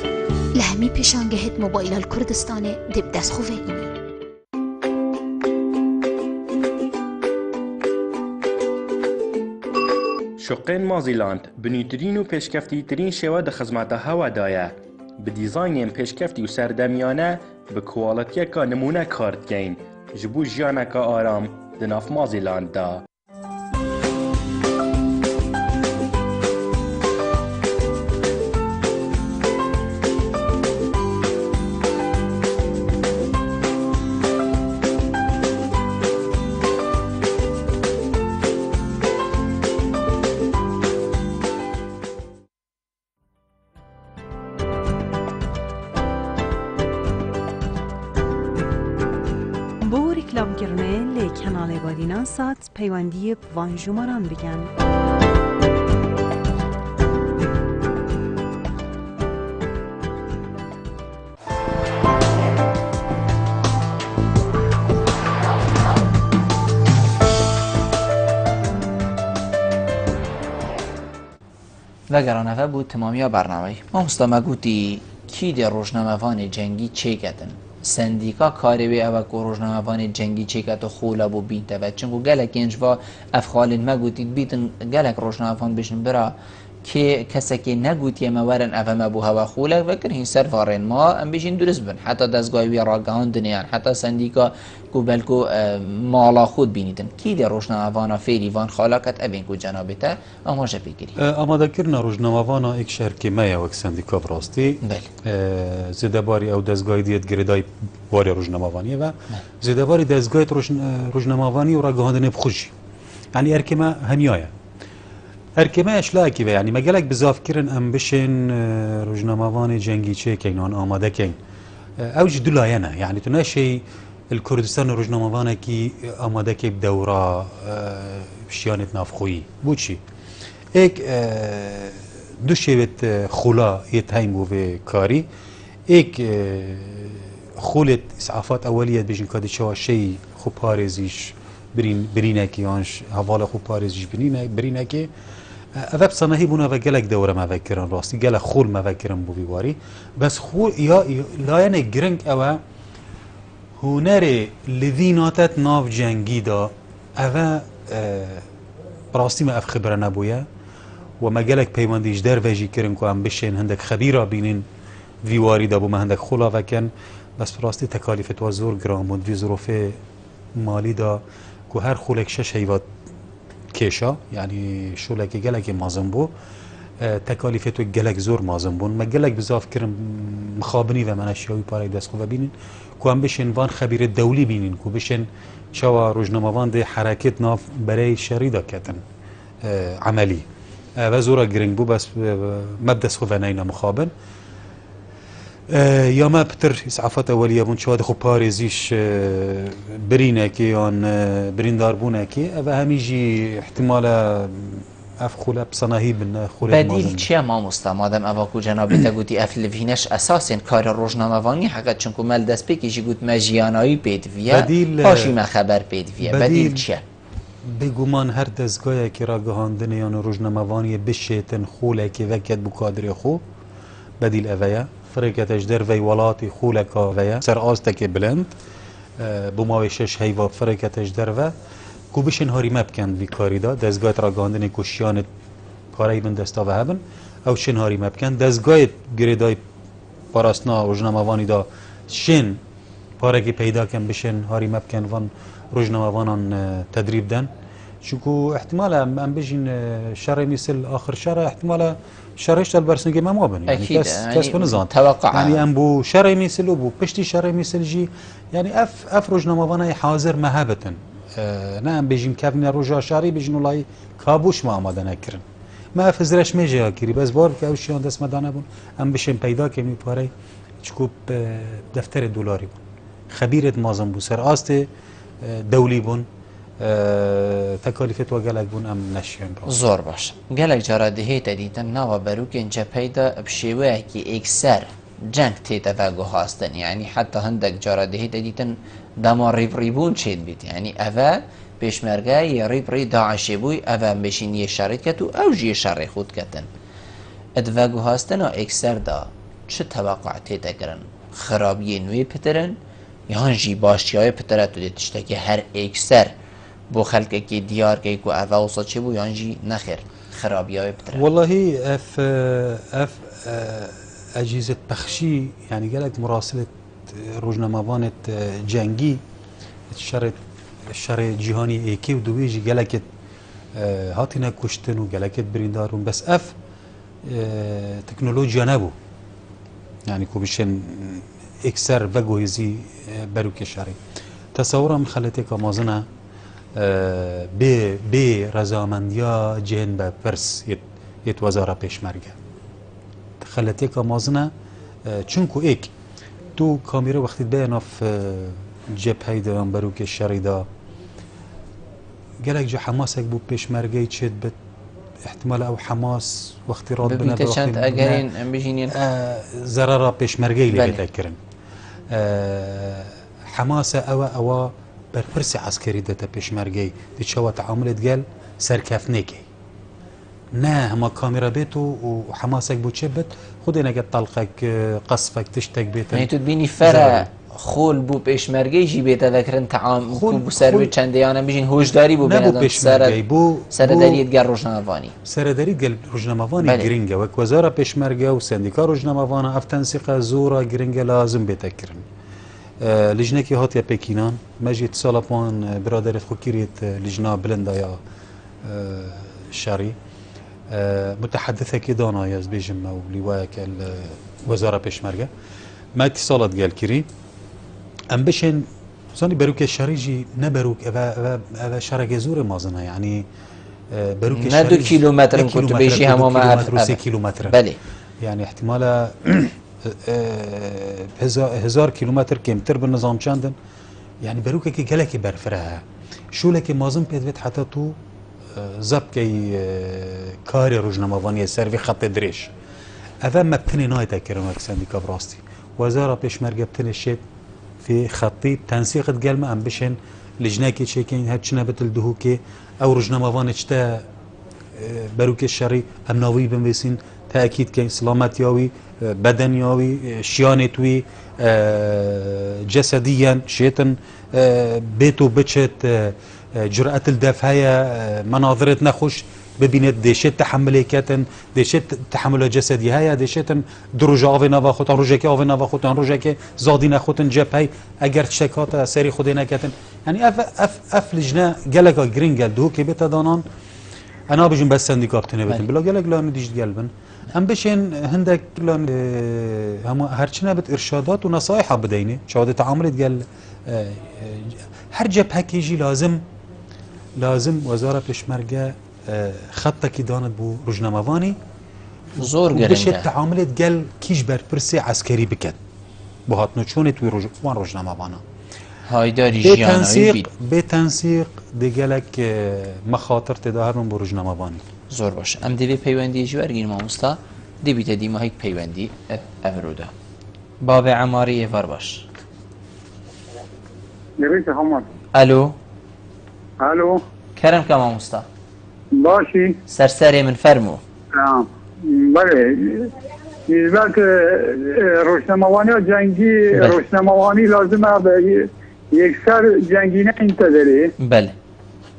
لهمی پیشانگهت موبایل الکردستانه دب دست خوفه اینی شقين مازيلاند بنيترين و پشکفتی ترین شوا ده خزمت هوا دایه به دیزاین پشکفتی و سردمیانه به کوالیتی که نمونه کارت گین جبو جیانه که آرام ده ناف مازیلاند دا کلامکرنه لی کانال بادینان سات پیوندی وان جمران بگن و گرانه بود تمامی برنامه ما مستمگوتی کی در روزنامه‌وان جنگی چه کردن سندیکا کاری به او که روزنامه‌وان جنگی چه کرد و خولا بو بینته و چنگو گلک اینجا افخالین مگوتید بیتن گلک روزنامه‌وان بشن برا که کسی که نگوتی مورن افهم ابو هوا خولا و کرین سر وارن ما ام بشین درست بن حتی دستگاهی راگان دنیان حتی سندیکا کو بلکو مالا خود بینیدن کی در روزنامه‌وان فعلی وان خالاکت اوین کو جنابته اما چه فکری آماده کردن روزنامه‌وان یک شرکت ما یک سندیکا براستی زده باری او دستگاهی دیت گردای باری روزنامه‌وانی و زده باری دستگاهی روزنامه‌وانی و راگان بخوشی یعنی ارکما همیایه ارکما اشلاء کی یعنی مگلک بزاف کردن ام بشن روزنامه‌وان جنگی چه کینان آماده کین اوج دلایانه یعنی تو نشی الكردستان روزنامه‌وان کی آماده کی دوره شیانت نافخویی بوچی ایک دو شیوت خولا یتهیم بو به کاری ایک خولت اسعافات اولیت بجن کادی چه شی خوب پارزیش برینه کی آنش حواله خوب پارزیش برینه کی اذا بصناهي بونا وجلك دوره ما فكرن راسي جلك خول ما فكرن بو بيواري بس خول يا لا يعني جرنك او هنر لذيناتت ناف جنگي دا او راسي ما اف خبره نبويا وما جلك بيوانديش در فيجي كرن كو ام بشين هندك خبيره بينين فيواري دا بو ما هندك خولا فكن بس راستي تكاليف تو زور جرام و في ظروف مالي دا كو هر خولك شش هيوات کشا یعنی شولکی گلک مازن بو تکالیف تو گلک زور مازن بون ما گلک بزاف کرم مخابنی و منشیاوی پاره دست خو ببینین کو هم بشن وان خبیر دولی بینین کو بشن چوا روزنامه‌وان ده حرکت ناف برای شریدا کتن عملی و زورا گرنگ بو بس مبدس خو ونینا مخابن یا ما بتر اسعافات اولیه بون چوا خو پارزیش برینه کی آن بریندار بونه کی و همیجی احتمال اف خوله بصناهی بن خوله بدیل چیه ما مستمادم اواکو جنابی تا گوتی اف لوینش اساساً کار روزنامه‌وانی حقیقت چون که مل دست بکیشی گوت مجیانایی پیدویه پاشی ما خبر پیدویه بدیل چیه بگومان هر دستگاهی که را گهاندن یا روزنامه‌وانی بشیتن خوله که وکت بو کادر خو بدیل اویا فرقتش در وی ولاتی خولکا ویا سر آستک بلند بماوی شش هیوا فرقتش در و کو بشن هاری مبکن بی کاری دا دستگاه را گاندن کشیان پاره من دستا و هبن او شن هاری مبکن دزگاه گریدای پاراستنا روزنامه‌وانی دا شن پارکی پیدا کن بشن هاری مبکن وان روزنامه‌وانان تدریب دن چونکو احتمال ام بجین شر مثل آخر شر احتمال شرش دل برسنگی ما بنی يعني کس بنزان توقع يعني ام بو شر مثل و بو پشتی شر مثل جی يعني اف روزنامه‌وانای حاضر مهابتن نه ام بجین کابن روزا شری بجین ولای کابوش ما آماده نکردن ما افزرش میجه کری بس بار که اوشیان دست مدانه بون ام بشیم پیدا کنی پاره چکو دفتر دلاری بون خبیرت مازن بو سر آست دولی بون تکالیفت و گلک بون ام نشیان را زور باش گلک جارا دهیت دیتن نوا بروک اینجا پیدا بشیوه که اکثر جنگ تیتا فاقو هاستن يعني حتى هندك جارا دهيت دیتن دما ریبون چید بیت يعني اوه پیشمرگه یه ریب داعشی بوی اوه بشین یه شرط کتو او جی شر خود کتن ادواگو هاستن و اکثر دا چه توقع تیتا کرن خرابی نوی پترن یهان جی باشی های پتره تو دیتشتا که هر اکثر بو خلقه که دیار که که اوه وصا چه بو یهان جی نخیر خرابی های پتره والله اف اجهزه بخشی يعني قالك مراسله روزنامه‌وانت جنگی شر جهانی ایکی و دویجی گلکت هاتینا کشتن و گلکت بریندارون بس اف تکنولوژیا نبو يعني کو بشن اکثر وگویزی بروک شری تصورم خلته که مازنه به رضامندیا جهن به پرس یت وزاره پیشمرگه خلته که مازنه چونکو ایک تو کامیرا وقتی بیاناف جبهه دارم بروک شری دا گلک جو حماسك بو پیشمرگه چید بد احتمال او حماس وقتی راد بنا ببینید چند اگرین بجینین ضرر پیشمرگه لی بتکرن حماسه او برپرس عسکری دتا پیشمرگه دی چوا تعاملت گل سرکفنه کی نه هما کامیرا بیت و حماسك بو چه بد خود اینکه طلقك قصفك تشتك بیت یعنی تو بینی فرا خول بو پیشمرگه جی بیت ذکرن تعامل بو سر چندیانه بجین هوشداری بو بینادن سرداریت گر روزنامه‌وانی سرداریت گر روزنامه‌وانی گرینگه و وزاره پیشمرگه و سندیکا روزنامه‌وانه اف تنسیق زورا گرینگه لازم بتکرن لجنه کی هات یا پکینان مجید سالاپان برادرت خو کریت لجنه بلندا یا شری متحدثه کی دانا یاز بیجم او لیوایک وزاره پیشمرگه ما اتصالات قال كري ام بشن زاني بروك الشريجي نبروك اذا شرق زور مازنه يعني بروك الشريجي 2 كيلومتر كنت بيشي هم ما 3 كيلومتر بله يعني احتمال 1000 كيلومتر كمتر بالنظام چندن يعني بروك كي قالك برفرها شو لك مازن بيت حتى تو زب كي كاري روزنامه‌وانی سروي خط دريش اذا ما بتني نايتا كرمك سنديكا براستي وزاره پیشمرگه بتنشید في خطي تنسيق قلم ام بشن لجناكي تشيكين هاتشنا بتلدهو كي او روزنامه‌وان چتا بروك الشري ام ناوي بنويسين تاكيد كي سلامتياوي بدنياوي شيانتوي جسديا شيتن بيتو بچت جرأة الدفاع مناظرت نخوش ببینید دیشت تحملی کتن دیشت تحمل جسدی هیا دیشتن دروج آوی نوا خودن روزه که آوی نوا خودن روزه که زادی نخودن جبهی اگر شکات سری خودی نکتن یعنی اف لجنه گلگا گرینگل دو که بیت دانان انا بجون بس سندیکا بتنه بتن بلا گلگ لان دیجت گلبن ام بشین هندک لان هم هرچنه بت ارشادات و نصایح بدینه شاهد تعاملت گل هر جبهه کیجی لازم وزاره پیشمرگه خطه کی داند بو روزنامه‌وانی زور گرنگه بشه تعاملت گل کیش بر پرسی عسکری بکد بو هاتنو چونت وی روزنامه‌وانا هایداری جیانوی بید به تنسیق دیگلک مخاطر تداهرون بو روزنامه‌وانی زور باشه ام دیوی پیوندی جوارگین ماموستا دی بیت دی ماهیک پیوندی افروده باب عماری ایوار باش نبیت حمد الو کرم که ماموستا باشی سرسری من فرمو بله یک روزنامه‌وانی جنگی روزنامه‌وانی لازمه به یک سر جنگی نه انتظاری بله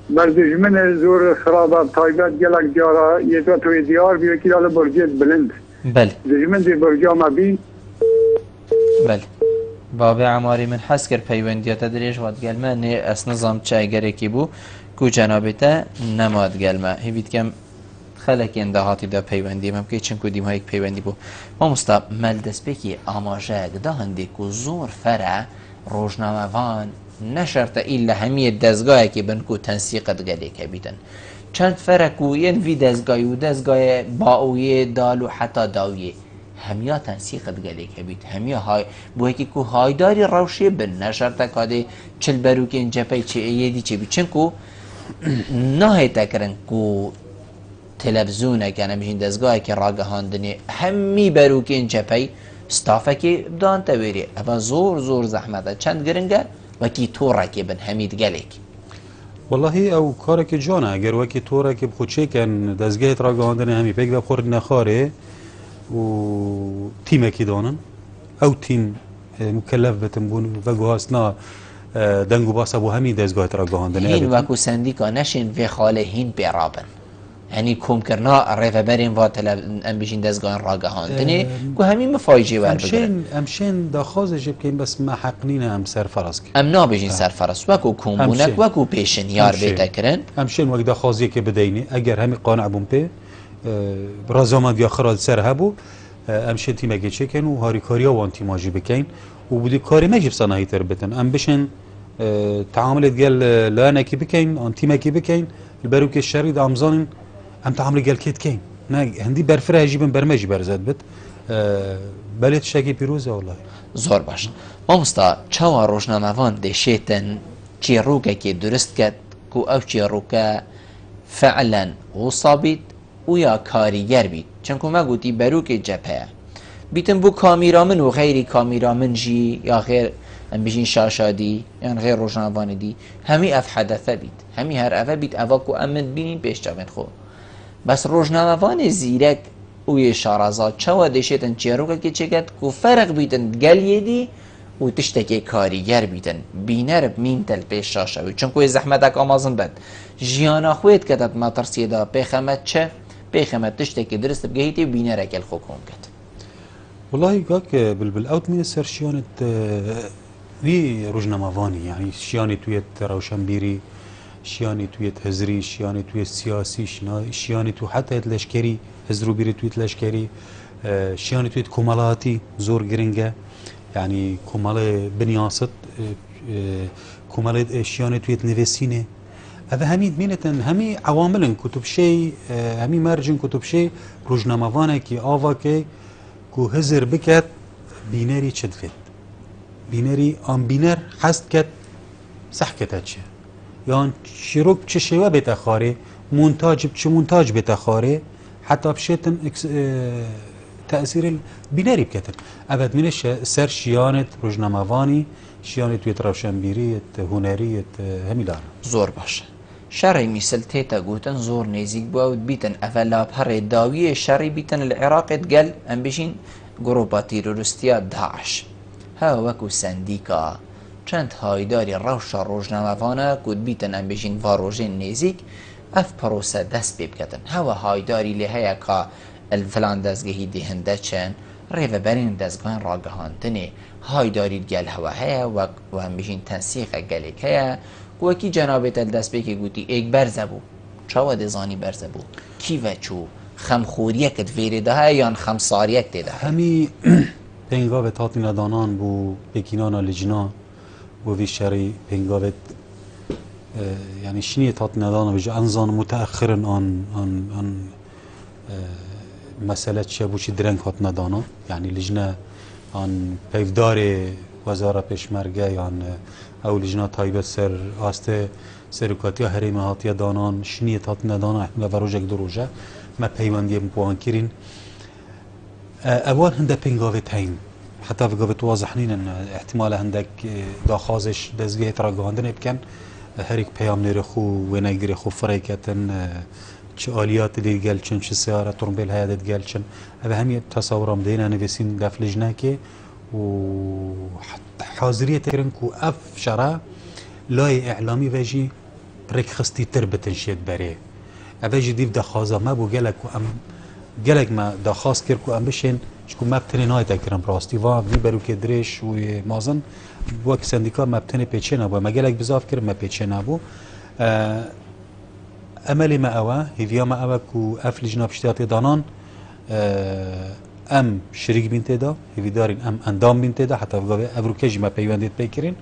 بردجمن زور خرابه تایبت گلک دیارا یه توی دیار بیو که داله برجیت بلند بله دجمن دی برجا ما بین بله بابی عماری من حس کرد پیوندیات دریش واد گلمه نه اس نظام چه گرکی بو کو جنابته نماد گلمه هیوید کم خلک اندهاتی دا پیوندی ممکن چون کدیم های پیوندی بو ما مستاب ملدس بکی آماجه دا هندی کو زور فره روزنامه وان نشرت ایلا همی دزگاه که بن کو تنسیقت گلی که بیدن چند فرق و ین وی دزگاهی و دزگاه باویه دالو حتی داویه همیا تنسیقت گلی که بید همیا های بوی که کو هایداری روشی بن نشرت کاده چل برو که اینجا پی چه ایدی چه بید چن کو نهی تکرن کو تلفزیونه که نمیشین دزگاهی که راگهاندنی همی برو که اینجا پی ستافه که دان تاویری اما زور زحمته چند گرنگه وکی طوره که بن همید گلیک والله او کاره که جانه اگر وکی طوره که بخودشه کن دزگاه راگهاندنی همی پیک بخور نخاره و تیمه که دانن او تیم مکلف بتن بون وگو هستنا دنگو باسا بو همی دزگاه راگهاندنی هین وکو سندیکا نشین و خاله هین بیرابن یعنی کم کرنا ریفه برین و ام بیشین دزگاه راگهاندنی که همین مفایجی ور بگرن امشین داخوازه جب که این بس محق نینه ام سرفرس که ام نابیشین سرفرس وکو کمبونک وکو پیشن یار بیتا کرن امشین وقت داخوازیه که بدینی اگر همی قانع بون پی رازامد یا خرال سر هبو امشین تیمه که چکن و هاری کاریا وان تیماجی بکن و بودی کاری مجیب صناهی تر بتن ام بشن تعاملت گل لانه کی بکن آن تیمه کی بکن البرو که شرید امزان ام تعامل گل کیت کین نه هندی برفره هجیبن برمجی برزد بت بلد شکی پیروزه والله زور باش امستا چوا روزنامه‌وان دشیتن چی روکه که درست کد کو او چی روکه فعلا وصابید و یا کاریگر بید چون که ما گوتی بروک جبهه بیتن بو کامیرامن و غیری کامیرامن جی یا غیر ام بجین شاشادی یا غیر روزنامه‌وان دی همی اف حدثه بید همی هر افه بید اواکو امن بینین پیش جامن خو بس روزنامه‌وان زیرک اوی شارازات چوا دشیتن چیروکه که چکت کو فرق بیتن گلیه دی و تشتکی کاریگر بیتن بینر مین تل پیش شاشوی چون کوی زحمتک آمازن بد جیانا خوید کتت ما ترسیه دا پیخمت چه پیخمت تشتکی درست بگهیتی بینر اکل خوکون کت والله قاك بالأوت من السر شيانة ذي رجنا مافاني يعني شيانة تويت روشنبيري شيانة تويت هزري شيانة تويت سياسي شيانة تو حتى لشكري هزرو بيري تويت لشكري شيانة تويت كمالاتي زور جرينجا يعني كمال بنياست كمال شيانة تويت نفسينه هذا همي دمينتن همي عوامل كتب شيء همي مرجن كتب شيء رجنا مافانا كي آوا كي کو هزر بکت بینری چد فید بینری آن بینر حست کت صح کتت چه یان شروع چه شوه بیت خاره مونتاج چه مونتاج بیت خاره حتی بشیتن تأثیر بینری بکتن ابد منش سر شیانت روزنامه‌وانی شیانت توی روشنبیریت هنریت همی داره زور باشه شرعي مثل تيتا قوتن زور نيزيك باود بيتن أفلا بحر داوية شرعي بيتن العراق تقل أم بيشين جروبات تيرورستيا داعش ها وكو سنديكا چند هايداري روشا روزنامه‌وانا كود بيتن أم بيشين واروجين نيزيك اف پروسه دست بکتن هوا هايداري لهيا كا الفلان دزگهي دي هنده چن ريفه برين دزگهان راگهاندنه هايداري دگل هوا هيا و هم بيشين تنسيق گلك هيا وکی جنابت الدست بکی گوتی ایک برزه بو چاوا دزانی برزه بو کی و چو خمخوریه کت ویره ده یا خمساریه کت ده همی پنگاوه تاتینا دانان بو بکینانا لجنا بو وی شری پنگاوه يعني شنية تاتنا دانا بيجي أنظان متأخرا عن مسألة شابوشي درنك هاتنا دانا يعني لجنة عن بيفدار وزارة بيشمرگه عن او لجنة طيبة سر آسته سرکاتیا هریم هاتیا دانان شنیه تاتنا دانا احمل و روژک دو روژه ما پیوندی مپوان کرین اول هنده پنگاوت هین حتی فقاوت واضح نین ان احتمال هندك داخازش دزگه راگهاندن بکن هریک پیام نرخو و نگری خو فرایکتن چه آلیات دیگل چن چه سیاره ترمبیل هیادت گل چن اوه همی تصورم دینا نویسین دف لجنه که و حاضریه تکرن کو اف شرع لای اعلامی وجی ريك خستي تربتن شيت بري أبا جديف دخازا ما بو جلك وأم جلك ما دخاز كركو أم بشين شكو ما بتني نايت أكرم براستي في برو كدريش ومازن وقت سنديكا ما بتني بيتشين أبو ما جلك بزاف كرم ما بيتشين أبو أملي ما أوا هيفيا ما أوا كو أفلي جناب اشتياطي دانان ام شريك بين تدا هيفي دارين ام اندام بين تدا حتى افروكاجي ما بيوانديت بيكرين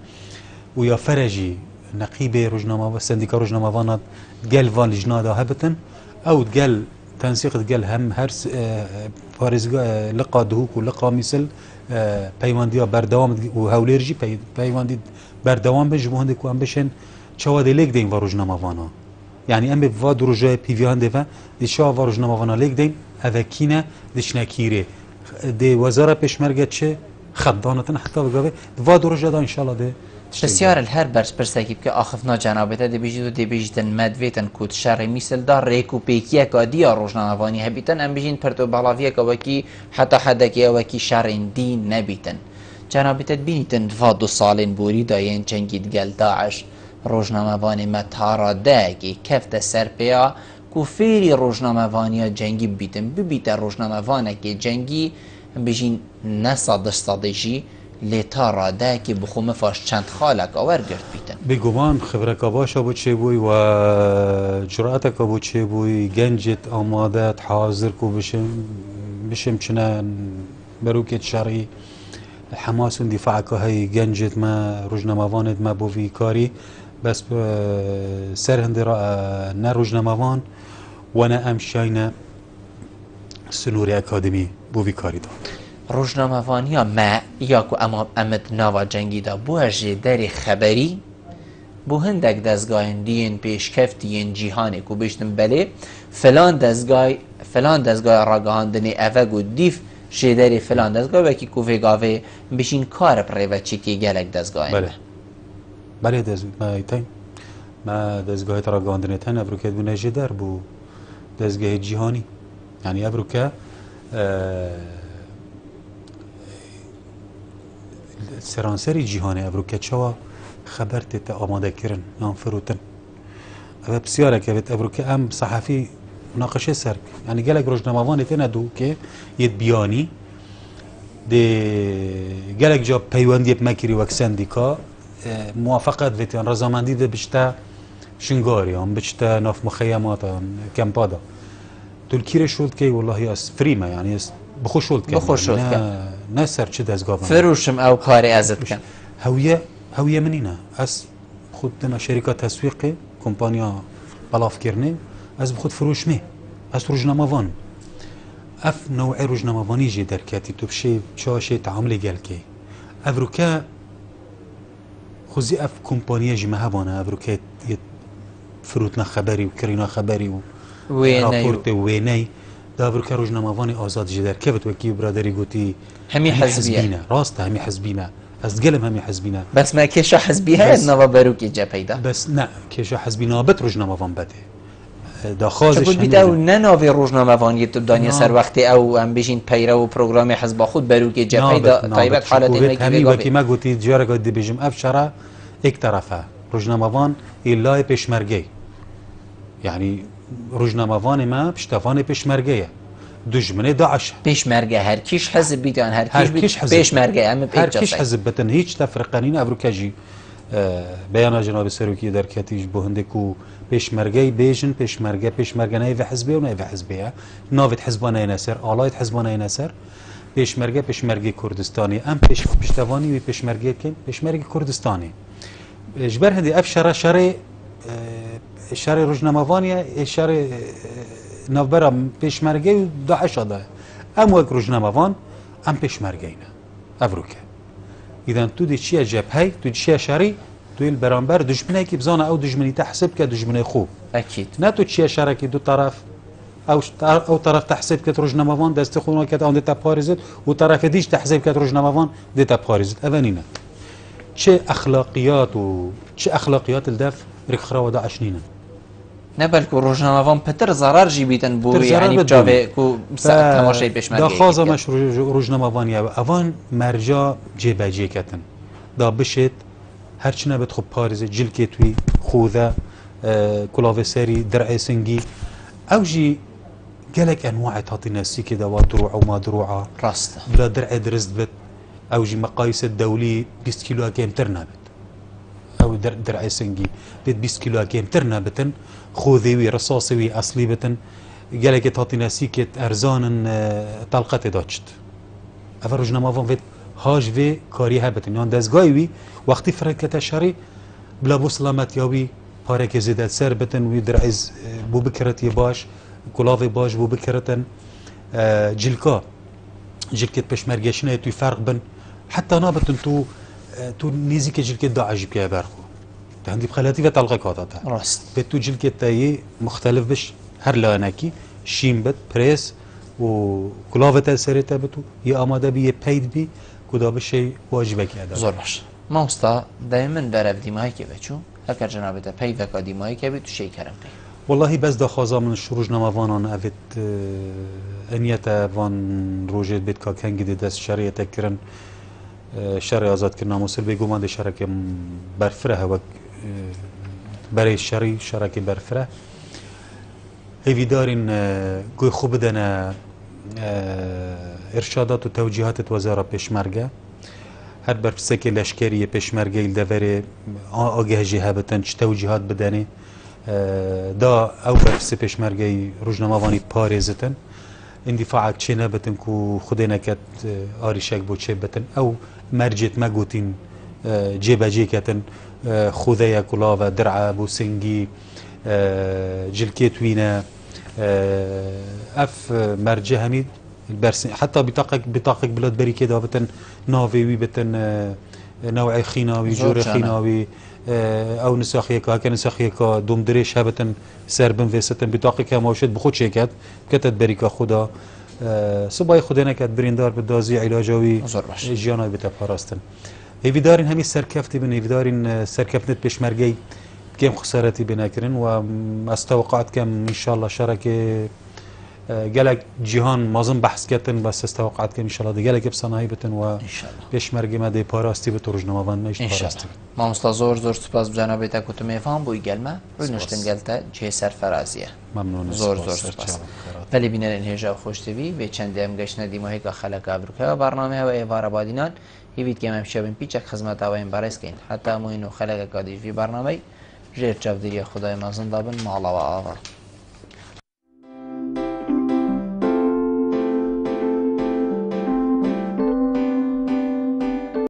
ويا فرجي نقيبه روجنامه والسنديكا روجنامه فانات قال فان لجنادا هبتن او قال تنسيق قال هم هرس فارس لقى دهوك ولقى مثل بيوانديا بردوام وهوليرجي بيواندي بردوام بجبو هندك وام بشن شوادي ليك دين روجنامه فانا يعني ام بفاد روجا بي هاندفا دي شا روجنامه فانا ليك دين هذاكينا دشناكيري دي وزاره بيشمرگه چه خدانتن حتى بگاوه واد رجدا ان شاء الله ده بسیار الهر برس پرسکی که آخفنا جنابته دی بیجید و دی بیجیدن مدویتن کود شر میسل دار ریکو پیکیه که دیا روزنامه‌وانی هبیتن ام بیجین پرتو بالاویه که وکی حتی حدکی وکی شر دین نبیتن جنابته بینیتن و 2 سالین بوری داین جنگید گل داعش روزنامه‌وانی متارا داگی کفت سرپیا کوفیری روزنامه‌وانی جنگی بیتن روزنامه‌وانه که جنگی بجین نصادش صادجی لیتا راده که بخومه فاش چند خالک آور گرد بیتن بگوان خبره کباشا بود چه بوی و جرأت که بود چه بوی گنجت آماده حاضر کو بشم چنه بروکت شرعی حماس و دفاع که های گنجت ما روزنامه‌وانت ما بوی کاری بس سر هندی را نه روزنامه‌وان و نه امشاینا سنوری اکادمی بوی کاری داد روزنامه‌وانی ما یا کو امد ناوا جنگی دا بو دری خبری بو هندک دزگاهن دین پیشکفتین جیهانی کو بشتم بله فلان دزگاه راگاهاندنی اوگو دیف جدری فلان دزگاه وکی کو وگاوه بشین کار پریوه چیکی گلک دزگاهن بله ما دزگاه راگاهاندنی تن ابروکت بو نجدر بو دزگاه جیهانی يعني أبروكا سرانسري جيهاني أبروكا شوا خبرت تأماده كرن نام فروتن أبا بسيارة كبت أبروكا أم صحفي مناقشة سرك يعني قالك روزنامه‌وان تندو كي يتبياني دي قالك جاب بيواندي بمكري وكسنديكا موافقة فيتيان رزاماندي ده بشتا شنغاري هم بشتا ناف مخيمات كامبادا تركيا شولت كي والله اس فريما يعني بخو شولت كي بخو شولت كي ناسر چه دزگاه فروشم او كاري ازت كان هوية منينا اس خودنا شركة تسويقي كومبانيا بلاف كيرني اس بخود فروش مي اس روزنامه‌وان اف نوع روزنامه‌وانی جي دركاتي تو بشي شاشي تعاملي قالكي افروكا خوزي اف كومبانيا جي مهبانا افروكا فروتنا خبري وكرينا خبري راپورت وینی داور که روزنامه‌وانی آزاد جدر کبت وکی برادری گویی همی حزبیه راست همی حزبینه از گلم همی حزبینه بس ما کیشا حزبیه نوا بروکی جا پیدا بس نه کیشا حزبینه بت روزنامه‌وان بده داخازش چه بود او نه ناوی روزنامه‌وانی تو دنیا سر وقتی او هم بشین پیرو و پروگرام حزب خود بروکی جا پیدا تایبت حالت همی وکی ما گویی جاره گویی بجیم افشاره یک طرفه روزنامه‌وان ایلای پیشمرگی یعنی روزنامه‌وان ما پشتوان پیشمرگه دشمن داعش پیشمرگه هر کیش حزب بیدان هر کیش پیشمرگه هم هر کیش حزب بتن هیچ تفرقانین افریقایی بیان جناب سروکی در کتیج به هندکو پیشمرگه بیشن پیشمرگه نه و حزبی و نه و حزبیه ناوت حزبانه نصر آلایت حزبانه نصر پیشمرگه کردستانی ام پشتوانی و پیشمرگه که پیشمرگه کردستانی جبر هندی افشار شهر روزنامه‌وانی شهر نوبرا پیشمرگه و داعش داره ام وک روزنامه‌وان ام پیشمرگه اینا افریقا اذا تو دی چیه جبهه تو چیه شهری تو البرانبر دشمنی که بزانه او دشمنی تحسب که دشمنی خوب اكيد نه تو چیه شهر که دو طرف او طرف تحسب که روزنامه‌وان دست خونه که اون دیتا پاریزت و طرف دیش تحسب که روزنامه‌وان دیتا پاریزت اونینا چه اخلاقیات الدف رخرا و داعش نینن نبالكو روزنامه‌وان پتر ضرر جيبيتن بو يعني جاوه كو تماشای پیشمرگه دا خازه مش روزنامه‌وانی اوان مرجا جيباجي كتن دا بشت هرچنه بد خب پاريز جلكي توي خوذا كلاف ساري درع سنجي او جي قالك انواع تعطي ناسي كده ودروع وما دروعه راسته بلا درع درست بت او جي مقاييس الدولي 20 كيلو كام ترنابت او درع سنجي بيت 20 كيلو كام ترنابتن خوذي رصاصي اصلي بتن قالك تعطي ناسي كت ارزان طلقه داشت افرجنا ما فون فيت هاج في كاري هبتن يعني دزگايوي وقتی فرقت شری بلا بو سلامت یاوی پاره که زیاد سر بتن وی درعز بو بکرتی باش کلاوی باش بو بکرتن جلکا جلکت پشمرگشنه توی فرق بن حتی نابتن تو نیزی که جلکت داعش بیا برخو عندي بخلاتي طلقه كاتاتا راست بتو جلكت تاي مختلف بش هر لانكي شيم بت بريس وكلافتا سريتا بتو يا اماده بي بيد بي كدا بشي واجبك ادا زور باش ما استا دائما برف ديماي كي بچو هكا جنابته بيدك ديماي كي بتو شي كرم بي والله بس دا خازا من الشروج نمافانان افت انيتا فان روجيت بيت كا كان جديد دست شريعه كرن شرع آزاد کرنا موسل بگو من شرک برفره و برای شرک برفره هیوی دارین گوی خوب بدن ارشادات و توجیهات وزارت پیشمرگه هر برفسه که لشکری پیشمرگه الدوره آگه جهه بتن چه توجیهات بدنه دا او برفسه پیشمرگه روزنامه‌وانی پارێزتن اندفاعك چه نبتن کو خود نکت آریشک بو چه بتن او مرجت ما گوتین جیبه جی کتن خوده کلاوه درعه بو سنگی جلکیت وینه اف مرجه همید حتى بطاقك بلاد بري كده بتن نافي بتن نوعي خيناوي جور خيناوي او نساخيكا كان نساخيكا دوم دريش هبتن سربن فيستن بطاقك موشد بخود شيكات كتت بريكا خدا صباي خدينا كات بريندار بدازي علاجوي جياناي بتفاراستن هيفيدارين همي سركفتي بن هيفيدارين سركفتنت بشمرجي كم خسارتي بناكرن واستوقعت كم ان شاء الله شركه قالك جيهان مازن بحث كتن بس استوقعت كم ان شاء الله قالك بصناعي بتن و بشمرجي ما دي باراستي بتورجنا ما فان مش باراستي ما مستزور سپاس بجناب تاكوت ميفان بو يگلما رنشتن قالتا جي سرفرازيه ممنون زور سپاس ولی بینر انهجا خوشتوی به چند ام گشنه دیماهی که خلق ابروکا برنامه و ایوار بادینان هیوید که امشب پیچک خدمت اوین بارس کین حتی مو اینو خلق کادیج وی برنامه جیر چاودری خدای مازن دابن مالا و آوا